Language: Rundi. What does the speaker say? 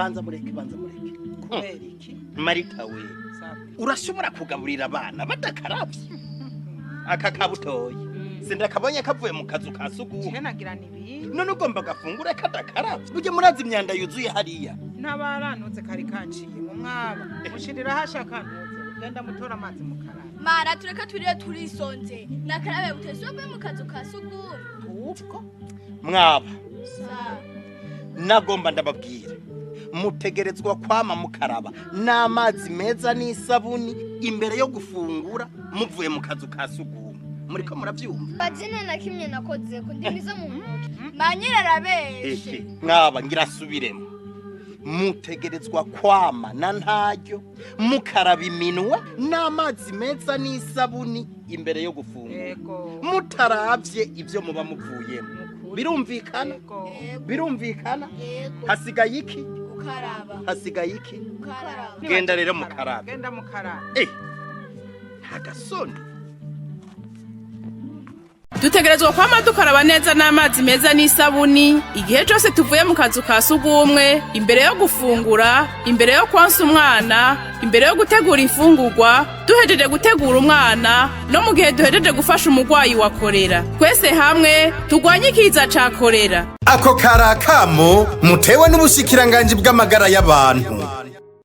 banza mureke kubera iki Marita we urashobora kugaburira abana badakaravye aka kabutoye sindakabonye kavuye mu kazu ka sugumu nagira nibi none ugomba gafungura kadakaravye uje murazi imyanda yuzuye hariya n'abaranutse kari kanciye mu mwaba mushirira hashakanutse genda mutora amazi mu karaba mara tureka turire turisonze nakarabe butesubwe mu kazu ka sugumu ubwo mwaba nagomba ndababwira mutegerezwa kwama mukaraba n'amazi meza n'isabuni imbere yo gufungura muvuye mu kazu ka sugumu muriko muravyumva bazina na kimwe nakoze ko ndimiza mu ntoki manyira arabeshe mwaba ngirasubiremo mutegerezwa kwama na ntaryo mukaraba iminwe n'amazi meza n'isabuni imbere yo gufungura mutaravye ivyo muba muvuyemo birumvikana hasigaye iki hasigaye iki genda rero mukaraba hagasoni dutegerezwa kwama dukaraba neza n'amazi meza n'isabuni igihe cyose tuvuye mu kazu ka sugumwe imbere yo gufungura imbere yo kwansa umwana imbere yo gutegura ifungurwa duhejeje gutegura umwana no mu gihe duhejeje gufasha umurwayi wa Cholera twese hamwe turwanye ikiza ca Cholera ako karakamo mutewe n'ubushikiranganje bw'amagara y'abantu